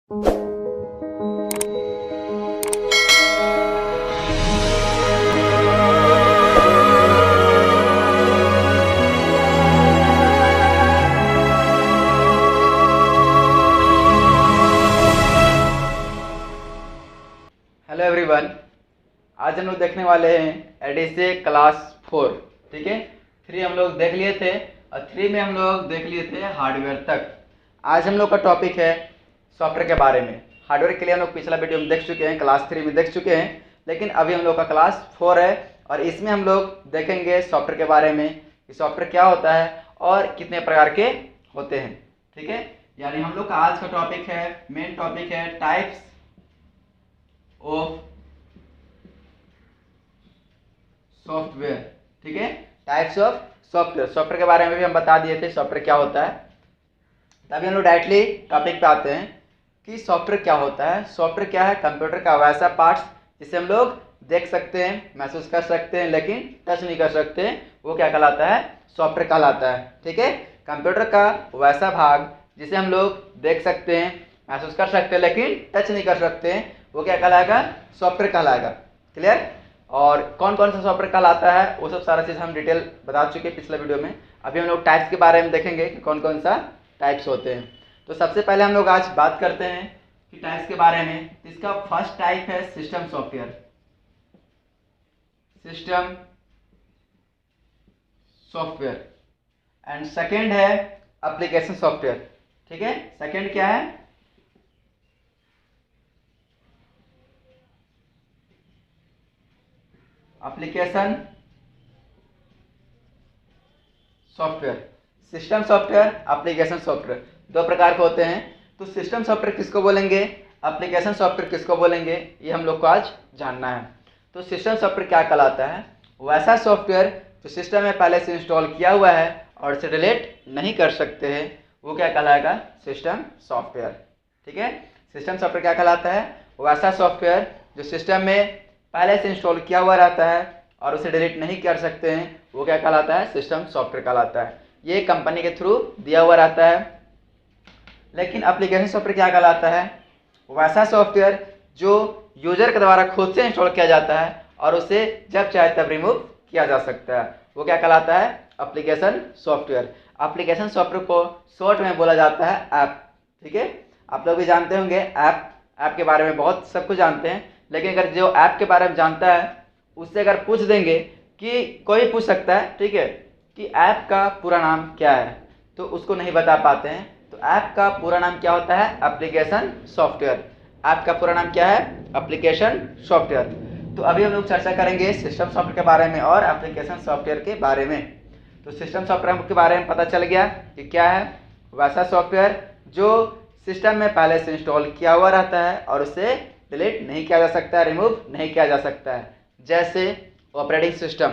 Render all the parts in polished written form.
Hello everyone, आज हम लोग देखने वाले हैं एडीसी क्लास 4। ठीक है, 3 हम लोग देख लिए थे और 3 में हम लोग देख लिए थे हार्डवेयर तक। आज हम लोग का टॉपिक है सॉफ्टवेयर के बारे में। हार्डवेयर के लिए हम लोग पिछला वीडियो में देख चुके हैं, क्लास 3 में देख चुके हैं, लेकिन अभी हम लोग का क्लास 4 है और इसमें हम लोग देखेंगे सॉफ्टवेयर के बारे में कि सॉफ्टवेयर क्या होता है और कितने प्रकार के होते हैं। ठीक है, यानी हम लोग का आज का टॉपिक है, मेन टॉपिक है टाइप्स ऑफ सॉफ्टवेयर। ठीक है, टाइप्स ऑफ सॉफ्टवेयर। सॉफ्टवेयर के बारे में भी हम बता दिए थे सॉफ्टवेयर क्या होता है। तभी हम लोग डायरेक्टली टॉपिक पे आते हैं कि सॉफ्टवेयर क्या होता है। सॉफ्टवेयर क्या है? कंप्यूटर का वैसा पार्ट्स जिसे हम लोग देख सकते हैं, महसूस कर सकते हैं, लेकिन टच नहीं कर सकते, वो क्या कहलाता है? सॉफ्टवेयर कहलाता है। ठीक है, कंप्यूटर का वैसा भाग जिसे हम लोग देख सकते हैं, महसूस कर सकते हैं, लेकिन टच नहीं कर सकते हैं, वो क्या कहलाएगा? सॉफ्टवेयर कहलाएगा। क्लियर? और कौन कौन सा सॉफ्टवेयर कहलाता है वो सब सारा चीज़ हम डिटेल बता चुके हैं पिछले वीडियो में। अभी हम लोग टाइप्स के बारे में देखेंगे कि कौन कौन सा टाइप्स होते हैं। तो सबसे पहले हम लोग आज बात करते हैं कि टाइप्स के बारे में। इसका फर्स्ट टाइप है system software. System software and second है एप्लीकेशन सॉफ्टवेयर। ठीक है, सेकेंड क्या है? Application software. System software, application software, दो प्रकार के होते हैं। तो सिस्टम सॉफ्टवेयर किसको बोलेंगे, एप्लीकेशन सॉफ्टवेयर किसको बोलेंगे, ये हम लोग को आज जानना है। तो सिस्टम सॉफ्टवेयर क्या कहलाता है? वैसा सॉफ्टवेयर जो सिस्टम में पहले से इंस्टॉल किया हुआ है और इसे डिलीट नहीं कर सकते हैं, वो क्या कहलाएगा? System software. ठीक है, सिस्टम सॉफ्टवेयर क्या कहलाता है? वैसा सॉफ्टवेयर जो सिस्टम में पहले से इंस्टॉल किया हुआ रहता है और उसे डिलीट नहीं कर सकते हैं, वो क्या कहलाता है? सिस्टम सॉफ्टवेयर कहलाता है। ये कंपनी के थ्रू दिया हुआ रहता है। लेकिन एप्लीकेशन सॉफ्टवेयर क्या कहलाता है? वैसा सॉफ्टवेयर जो यूजर के द्वारा खुद से इंस्टॉल किया जाता है और उसे जब चाहे तब रिमूव किया जा सकता है, वो क्या कहलाता है? Application software. एप्लीकेशन सॉफ्टवेयर को शॉर्ट में बोला जाता है ऐप। ठीक है, आप लोग भी जानते होंगे ऐप के बारे में बहुत सब कुछ जानते हैं, लेकिन अगर जो ऐप के बारे में जानता है उससे अगर पूछ देंगे कि कोई पूछ सकता है, ठीक है, कि ऐप का पूरा नाम क्या है, तो उसको नहीं बता पाते हैं। तो ऐप का पूरा नाम क्या होता है? Application software. ऐप का पूरा नाम क्या है? Application software. तो अभी हम लोग चर्चा करेंगे सिस्टम सॉफ्टवेयर के बारे में और एप्लीकेशन सॉफ्टवेयर के बारे में। तो सिस्टम सॉफ्टवेयर के बारे में पता चल गया कि क्या है? वैसा सॉफ्टवेयर जो सिस्टम में पहले से इंस्टॉल किया हुआ रहता है और उसे डिलीट नहीं किया जा सकता है, रिमूव नहीं किया जा सकता है। जैसे ऑपरेटिंग सिस्टम।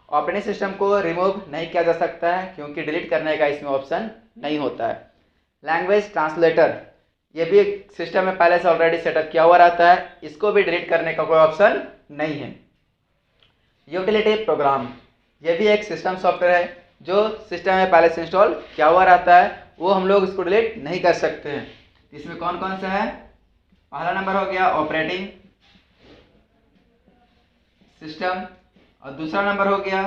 ऑपरेटिंग सिस्टम को रिमूव नहीं किया जा सकता है क्योंकि डिलीट करने का इसमें ऑप्शन नहीं होता है। लैंग्वेज ट्रांसलेटर, ये भी एक सिस्टम में पहले से ऑलरेडी सेटअप किया हुआ रहता है, इसको भी डिलीट करने का कोई ऑप्शन नहीं है। यूटिलिटी प्रोग्राम, ये भी एक सिस्टम सॉफ्टवेयर है जो सिस्टम में पहले से इंस्टॉल किया हुआ रहता है, वो हम लोग इसको डिलीट नहीं कर सकते हैं। इसमें कौन कौन सा है? पहला नंबर हो गया ऑपरेटिंग सिस्टम और दूसरा नंबर हो गया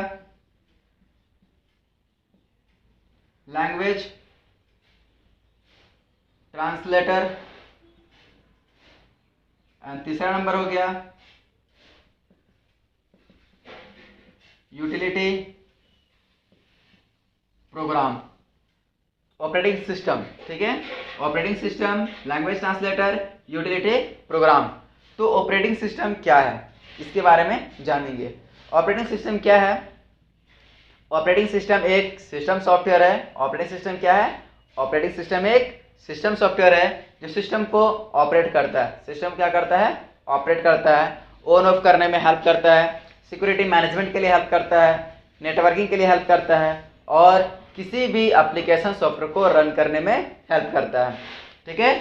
लैंग्वेज ट्रांसलेटर एंड तीसरा नंबर हो गया यूटिलिटी प्रोग्राम। ऑपरेटिंग सिस्टम, ठीक है, operating system, language translator, utility programme. तो ऑपरेटिंग सिस्टम क्या है इसके बारे में जानेंगे। ऑपरेटिंग सिस्टम क्या है? ऑपरेटिंग सिस्टम एक सिस्टम सॉफ्टवेयर है। ऑपरेटिंग सिस्टम क्या है? ऑपरेटिंग सिस्टम एक सिस्टम सॉफ्टवेयर है जो सिस्टम को ऑपरेट करता है। सिस्टम क्या करता है? ऑपरेट करता है, ऑन ऑफ करने में हेल्प करता है, सिक्योरिटी मैनेजमेंट के लिए हेल्प करता है, नेटवर्किंग के लिए हेल्प करता है और किसी भी एप्लीकेशन सॉफ्टवेयर को रन करने में हेल्प करता है। ठीक है,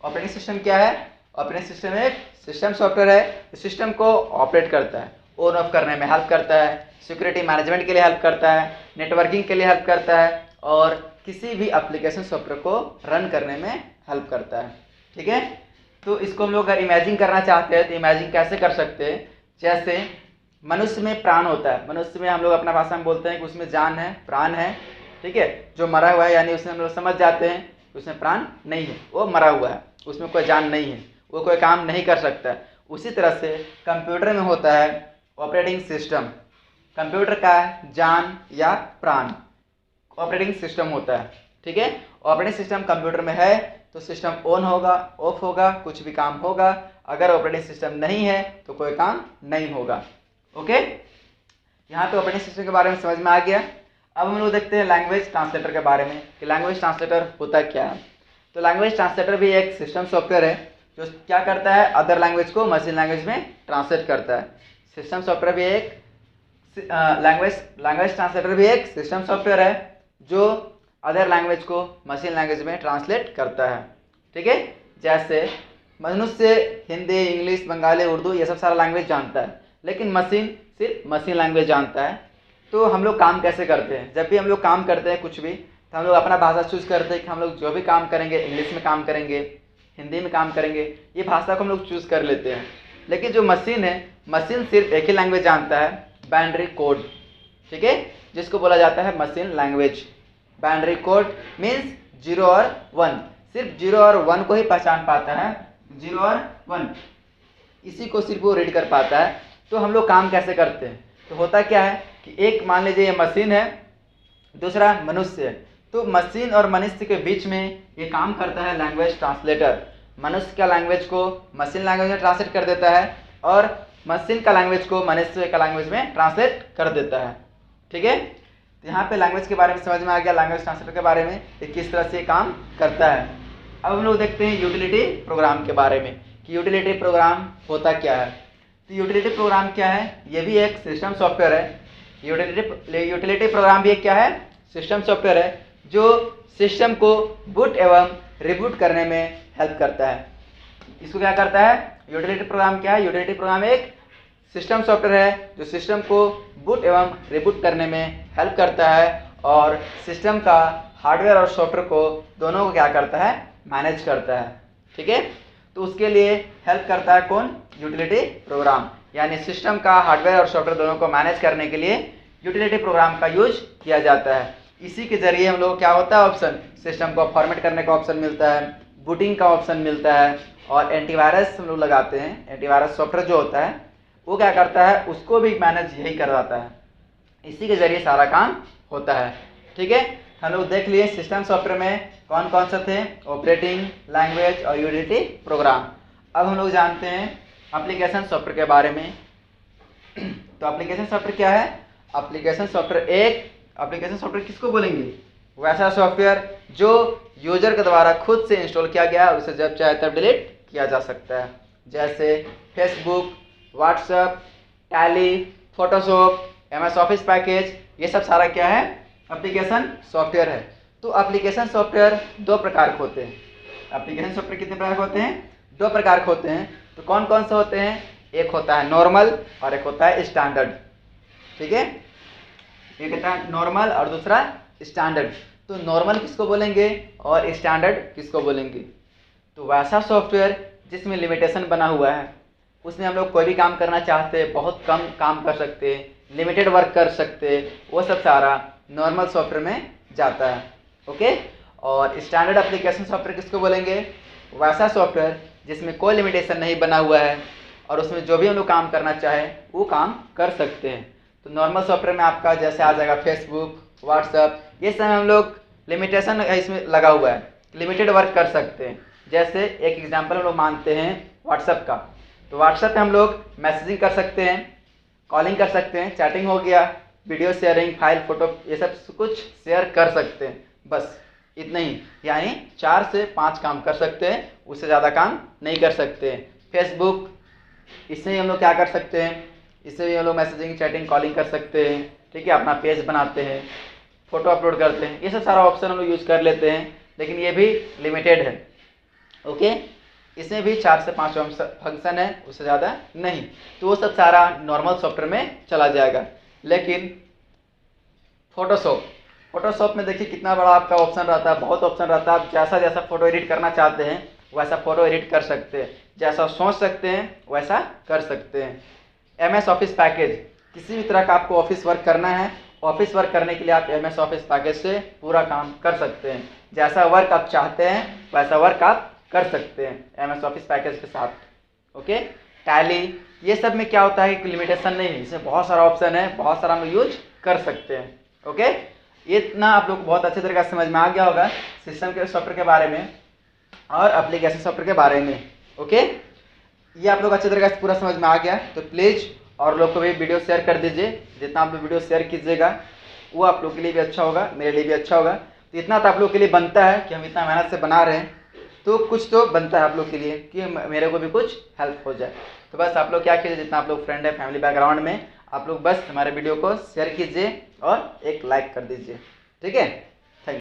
ऑपरेटिंग सिस्टम क्या है? ऑपरेटिंग सिस्टम एक सिस्टम सॉफ्टवेयर है, सिस्टम को ऑपरेट करता है, ऑन ऑफ करने में हेल्प करता है, सिक्योरिटी मैनेजमेंट के लिए हेल्प करता है, नेटवर्किंग के लिए हेल्प करता है और किसी भी एप्लीकेशन सॉफ्टवेयर को रन करने में हेल्प करता है। ठीक है, तो इसको हम लोग अगर इमेजिन करना चाहते हैं तो इमेजिन कैसे कर सकते हैं, जैसे मनुष्य में प्राण होता है, मनुष्य में हम लोग अपना भाषा में बोलते हैं कि उसमें जान है, प्राण है, ठीक है। जो मरा हुआ है यानी उसमें हम लोग समझ जाते हैं कि उसमें प्राण नहीं है, वो मरा हुआ है, उसमें कोई जान नहीं है, वो कोई काम नहीं कर सकता। उसी तरह से कंप्यूटर में होता है ऑपरेटिंग सिस्टम। कंप्यूटर का जान या प्राण ऑपरेटिंग सिस्टम होता है, ठीक है। ऑपरेटिंग सिस्टम कंप्यूटर में है तो सिस्टम ऑन होगा, ऑफ होगा, कुछ भी काम होगा। अगर ऑपरेटिंग सिस्टम नहीं है तो कोई काम नहीं होगा। ओके, यहाँ पे ऑपरेटिंग सिस्टम के बारे में समझ में आ गया। अब हम लोग देखते हैं लैंग्वेज ट्रांसलेटर के बारे में कि लैंग्वेज ट्रांसलेटर होता क्या है। तो लैंग्वेज ट्रांसलेटर भी एक सिस्टम सॉफ्टवेयर है जो क्या करता है, अदर लैंग्वेज को मशीन लैंग्वेज में ट्रांसलेट करता है। सिस्टम सॉफ्टवेयर भी एक लैंग्वेज ट्रांसलेटर भी एक सिस्टम सॉफ्टवेयर है जो अदर लैंग्वेज को मशीन लैंग्वेज में ट्रांसलेट करता है, ठीक है। जैसे मनुष्य हिंदी, इंग्लिश, बंगाली, उर्दू ये सब सारा लैंग्वेज जानता है, लेकिन मशीन सिर्फ मशीन लैंग्वेज जानता है। तो हम लोग काम कैसे करते हैं, जब भी हम लोग काम करते हैं कुछ भी, तो हम लोग अपना भाषा चूज करते हैं कि हम लोग जो भी काम करेंगे इंग्लिश में काम करेंगे, हिंदी में काम करेंगे, ये भाषा को हम लोग चूज कर लेते हैं। लेकिन जो मशीन है, मशीन सिर्फ एक ही लैंग्वेज जानता है, बाइनरी कोड, ठीक है, जिसको बोला जाता है machine language. Binary code means 0 और 1, सिर्फ 0 और 1 को ही पहचान पाता है, 0 और 1 इसी को सिर्फ वो रीड कर पाता है। तो हम लोग काम कैसे करते हैं, तो होता क्या है कि एक मान लीजिए ये मशीन है, दूसरा मनुष्य है, तो मशीन और मनुष्य के बीच में ये काम करता है लैंग्वेज ट्रांसलेटर। मनुष्य का लैंग्वेज को मशीन लैंग्वेज में ट्रांसलेट कर देता है और मशीन का लैंग्वेज को मनुष्य का लैंग्वेज में ट्रांसलेट कर देता है, ठीक है। तो यहाँ पे लैंग्वेज के बारे में समझ में आ गया, लैंग्वेज ट्रांसलेटर के बारे में कि किस तरह से काम करता है। अब हम लोग देखते हैं यूटिलिटी प्रोग्राम के बारे में कि यूटिलिटी प्रोग्राम होता क्या है। तो यूटिलिटी प्रोग्राम क्या है, ये भी एक सिस्टम सॉफ्टवेयर है। यूटिलिटी प्रोग्राम भी एक क्या है, सिस्टम सॉफ्टवेयर है जो सिस्टम को बूट एवं रिबूट करने में हेल्प करता है। इसको क्या करता है, यूटिलिटी प्रोग्राम क्या है, यूटिलिटी प्रोग्राम एक सिस्टम सॉफ्टवेयर है जो सिस्टम को बूट एवं रिबूट करने में हेल्प करता है और सिस्टम का हार्डवेयर और सॉफ्टवेयर को दोनों को क्या करता है, मैनेज करता है, ठीक है। तो उसके लिए हेल्प करता है कौन, यूटिलिटी प्रोग्राम, यानी सिस्टम का हार्डवेयर और सॉफ्टवेयर दोनों को मैनेज करने के लिए यूटिलिटी प्रोग्राम का यूज किया जाता है। इसी के जरिए हम लोग क्या होता है, ऑप्शन, सिस्टम को फॉर्मेट करने का ऑप्शन मिलता है, बूटिंग का ऑप्शन मिलता है और एंटीवायरस हम लोग लगाते हैं। एंटीवायरस सॉफ्टवेयर जो होता है वो क्या करता है, उसको भी मैनेज यही करवाता है। इसी के जरिए सारा काम होता है, ठीक है। हम लोग देख लिए सिस्टम सॉफ्टवेयर में कौन कौन से थे, ऑपरेटिंग, लैंग्वेज और यूटिलिटी प्रोग्राम। अब हम लोग जानते हैं एप्लीकेशन सॉफ्टवेयर के बारे में। तो एप्लीकेशन सॉफ्टवेयर क्या है, एप्लीकेशन सॉफ्टवेयर किसको बोलेंगे, वैसा सॉफ्टवेयर जो यूजर के द्वारा खुद से इंस्टॉल किया गया और उसे जब चाहे तब डिलीट किया जा सकता है। जैसे Facebook, WhatsApp, tally, Photoshop, MS office package, ये सब सारा क्या है, एप्लीकेशन सॉफ्टवेयर है। तो एप्लीकेशन सॉफ्टवेयर दो प्रकार के होते हैं। एप्लीकेशन सॉफ्टवेयर कितने प्रकार के होते हैं, दो प्रकार के होते हैं। तो कौन कौन से होते हैं, एक होता है नॉर्मल और एक होता है स्टैंडर्ड, ठीक है। एक होता है नॉर्मल और दूसरा स्टैंडर्ड। तो नॉर्मल किसको बोलेंगे और स्टैंडर्ड किसको बोलेंगे, तो वैसा सॉफ्टवेयर जिसमें लिमिटेशन बना हुआ है, उसमें हम लोग कोई भी काम करना चाहते हैं, बहुत कम काम कर सकते हैं, लिमिटेड वर्क कर सकते हैं, वो सब सारा नॉर्मल सॉफ्टवेयर में जाता है, ओके। और स्टैंडर्ड एप्लीकेशन सॉफ्टवेयर किसको बोलेंगे, वैसा सॉफ्टवेयर जिसमें कोई लिमिटेशन नहीं बना हुआ है और उसमें जो भी हम लोग काम करना चाहें वो काम कर सकते हैं। तो नॉर्मल सॉफ्टवेयर में आपका जैसे आ जाएगा फेसबुक, व्हाट्सएप, ये सब हम लोग लिमिटेशन इसमें लगा हुआ है, लिमिटेड वर्क कर सकते हैं। जैसे एक एग्जांपल हम लोग मानते हैं व्हाट्सएप का, तो व्हाट्सएप पे हम लोग मैसेजिंग कर सकते हैं, कॉलिंग कर सकते हैं, चैटिंग हो गया, वीडियो शेयरिंग, फाइल, फोटो, ये सब कुछ शेयर कर सकते हैं, बस इतना ही। यानी 4 से 5 काम कर सकते हैं, उससे ज़्यादा काम नहीं कर सकते हैं। फेसबुक, इससे हम लोग क्या कर सकते हैं, इससे भी हम लोग मैसेजिंग, चैटिंग, कॉलिंग कर सकते हैं, ठीक है। अपना पेज बनाते हैं, फोटो अपलोड करते हैं, ये सब सारा ऑप्शन हम लोग यूज कर लेते हैं, लेकिन ये भी लिमिटेड है, ओके। इसमें भी 4 से 5 फंक्शन है, उससे ज़्यादा नहीं। तो वो सब सारा नॉर्मल सॉफ्टवेयर में चला जाएगा। लेकिन फोटोशॉप में देखिए कितना बड़ा आपका ऑप्शन रहता है, बहुत ऑप्शन रहता है। आप जैसा जैसा फोटो एडिट करना चाहते हैं वैसा फ़ोटो एडिट कर सकते हैं, जैसा सोच सकते हैं वैसा कर सकते हैं। MS ऑफिस पैकेज, किसी भी तरह का आपको ऑफिस वर्क करना है, ऑफिस वर्क करने के लिए आप MS ऑफिस पैकेज से पूरा काम कर सकते हैं। जैसा वर्क आप चाहते हैं वैसा वर्क आप कर सकते हैं MS ऑफिस पैकेज के साथ। ओके, टैली, ये सब में क्या होता है कि लिमिटेशन नहीं है, इसमें बहुत सारा ऑप्शन है, बहुत सारा हम यूज कर सकते हैं। ओके, ये इतना आप लोग बहुत अच्छे तरीके से समझ में आ गया होगा सिस्टम के सॉफ्टवेयर के बारे में और एप्लीकेशन सॉफ्टवेयर के बारे में। ओके, ये आप लोग अच्छे तरीके से पूरा समझ में आ गया तो प्लीज़ और लोग को भी वीडियो शेयर कर दीजिए। जितना आप लोग वीडियो शेयर कीजिएगा वो आप लोग के लिए भी अच्छा होगा, मेरे लिए भी अच्छा होगा। तो इतना तो आप लोग के लिए बनता है कि हम इतना मेहनत से बना रहे हैं, तो कुछ तो बनता है आप लोग के लिए कि मेरे को भी कुछ हेल्प हो जाए। तो बस आप लोग क्या कीजिए, जितना आप लोग फ्रेंड है फैमिली बैकग्राउंड में, आप लोग बस हमारे वीडियो को शेयर कीजिए और एक लाइक कर दीजिए। ठीक है।